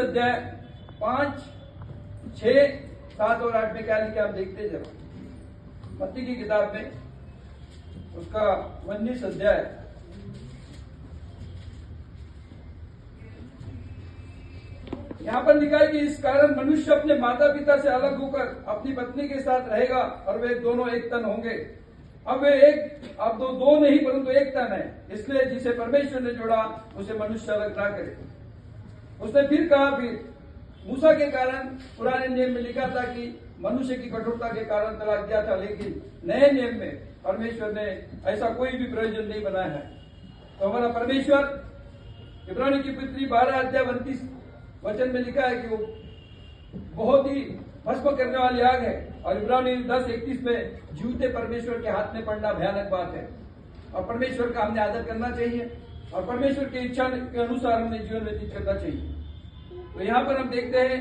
अध्याय 5, 6, 7 और 8 में क्या लिखा आप देखते जरा। मत्ती की किताब में उसका 19 अध्याय यहाँ पर लिखा है कि इस कारण मनुष्य अपने माता पिता से अलग होकर अपनी पत्नी के साथ रहेगा और वे दोनों एक तन होंगे। अब दो नहीं परंतु एक तन है। इसलिए जिसे परमेश्वर ने जोड़ा उसे मनुष्य अलग ना करे। उसने फिर कहा, फिर मूसा के कारण पुराने नियम में लिखा था कि मनुष्य की कठोरता के कारण तलाक दिया था, लेकिन नए नियम में परमेश्वर ने ऐसा कोई भी प्रयोजन नहीं बनाया है। तो हमारा परमेश्वर इब्रानी की पत्री 12 अध्याय 29 वचन में लिखा है कि वो बहुत ही भस्म करने वाली आग है, और इब्रानी 10:31 में जीवते परमेश्वर के हाथ में पड़ना भयानक बात है। और परमेश्वर का हमने आदर करना चाहिए और परमेश्वर की इच्छा के अनुसार हमने जीवन व्यतीत करना चाहिए। तो यहाँ पर हम देखते हैं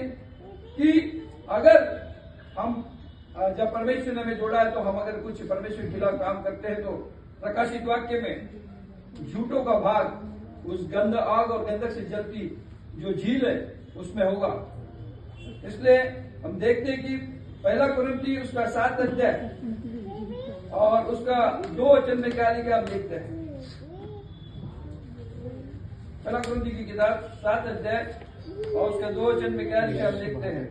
कि अगर हम जब परमेश्वर ने हमें जोड़ा है तो हम अगर कुछ परमेश्वर के खिलाफ काम करते हैं तो प्रकाशित वाक्य में झूठों का भाग उस गंध आग और गंधक से जलती जो झील है उसमें होगा। इसलिए हम देखते हैं कि 1 कुरिन्थी उसका 7 अध्याय और उसका 2 वचन में क्या लिखा आप देखते हैं। 1 कुरिन्थी की किताब 7 अध्याय और उसका 2 वचन में क्या लिखा आप देखते हैं।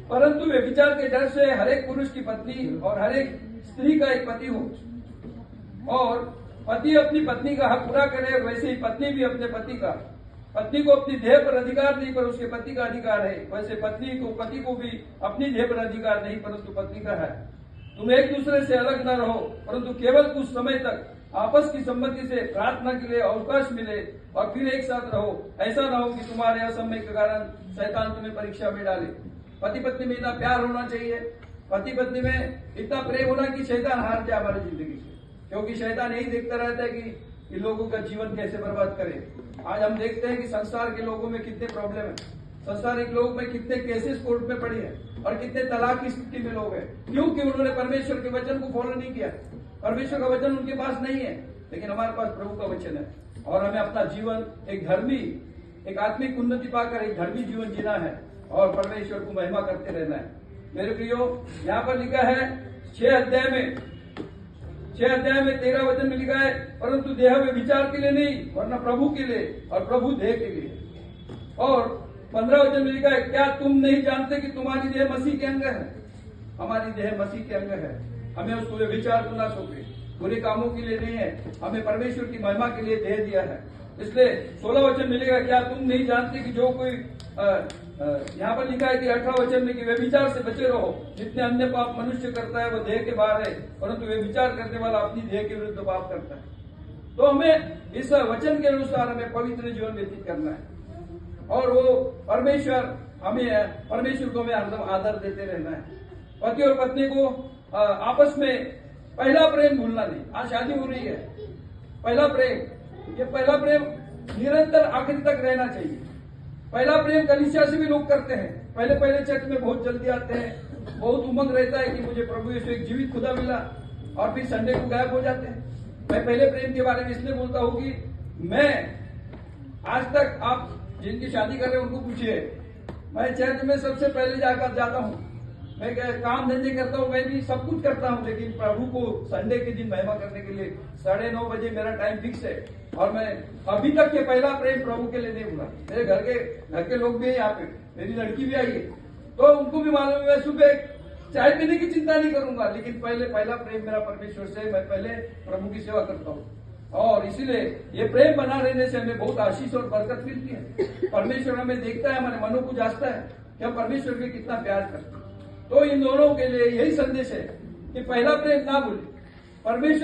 परंतु व्यभिचार के डर से हरेक पुरुष की पत्नी और हरेक स्त्री का एक पति हो, और पति अपनी पत्नी का हक पूरा करे, वैसे ही पत्नी भी अपने पत्नी को अपनी देह पर अधिकार नहीं पर उसके पति का अधिकार है, वैसे पति को भी अपनी देह पर अधिकार नहीं परंतु पत्नी का है। तुम एक दूसरे से अलग न रहो, परंतु केवल कुछ समय तक आपस की सम्मति से प्रार्थना के लिए अवकाश मिले और फिर एक साथ रहो। ऐसा न हो कि तुम्हारे असमय के कारण शैतान तुम्हें परीक्षा में डाले। पति पत्नी में इतना प्यार होना चाहिए, पति पत्नी में इतना प्रेम होना कि शैतान हार जाए हमारी जिंदगी से, क्योंकि शैतान यही देखता रहता है कि लोगों का जीवन कैसे बर्बाद करे। आज हम देखते हैं कि संसार के लोगों में कितने प्रॉब्लम है, संसारिक लोगों में कितने केसेस कोर्ट में पड़ी है और कितने तलाक की स्थिति में लोग हैं। क्योंकि उन्होंने परमेश्वर के वचन को फॉलो नहीं किया। परमेश्वर का वचन उनके पास नहीं है, लेकिन हमारे पास प्रभु का वचन है, और हमें अपना जीवन एक आत्मिक उन्नति पाकर एक धर्मी जीवन जीना है और परमेश्वर को महिमा करते रहना है। मेरे प्रियो, यहाँ पर लिखा है 6 अध्याय में 13 वचन में लिखा है, परंतु देह में विचार के लिए नहीं वरना प्रभु के लिए और प्रभु देह के लिए। और 15 वचन में लिखा है, क्या तुम नहीं जानते कि तुम्हारी देह मसीह के अंग है। हमारी देह मसीह के अंग है, हमें उसको विचार को ना सौंपे, बुरे कामों के लिए नहीं है, हमें परमेश्वर की महिमा के लिए देह दिया है। इसलिए 16 वचन मिलेगा, क्या तुम नहीं जानते कि जो कोई यहाँ पर लिखा है कि 18 वचन में कि वे विचार से बचे रहो, जितने अन्य पाप मनुष्य करता है वो देह के बाहर है, परंतु वे विचार करने वाला अपनी देह के विरुद्ध पाप करता है। तो हमें इस वचन के अनुसार हमें पवित्र जीवन व्यतीत करना है, और वो परमेश्वर को हमें हरदम आदर देते रहना है। पति और पत्नी को आपस में पहला प्रेम भूलना नहीं। आज शादी हो रही है, पहला प्रेम निरंतर आखिर तक रहना चाहिए। पहला प्रेम कलीसिया से भी लोग करते हैं, पहले चर्च में बहुत जल्दी आते हैं, बहुत उमंग रहता है कि मुझे प्रभु यीशु एक जीवित खुदा मिला, और फिर संडे को गायब हो जाते हैं। मैं पहले प्रेम के बारे में इसलिए बोलता हूँ कि मैं आज तक आप जिनकी शादी कर रहे हैं उनको पूछिए, मैं चर्च में सबसे पहले जाकर जाता हूँ, मैं काम धंधे करता हूँ, मैं भी सब कुछ करता हूँ, लेकिन प्रभु को संडे के दिन महिमा करने के लिए 9:30 बजे मेरा टाइम फिक्स है, और मैं अभी तक ये पहला प्रेम प्रभु के लिए नहीं भूला। मेरे घर के लोग भी है, यहाँ पे मेरी लड़की भी आई है, तो उनको भी मालूम है मैं सुबह चाय पीने की चिंता नहीं करूंगा, लेकिन पहला प्रेम मेरा परमेश्वर से, मैं पहले प्रभु की सेवा करता हूँ। और इसीलिए ये प्रेम बना रहने से हमें बहुत आशीष और बरकत मिलती है। परमेश्वर हमें देखता है, हमारे मनों को जांचता है कि हम परमेश्वर के कितना प्यार करते हैं। तो इन दोनों के लिए यही संदेश है कि पहला प्रेम ना भूले। परमेश्वर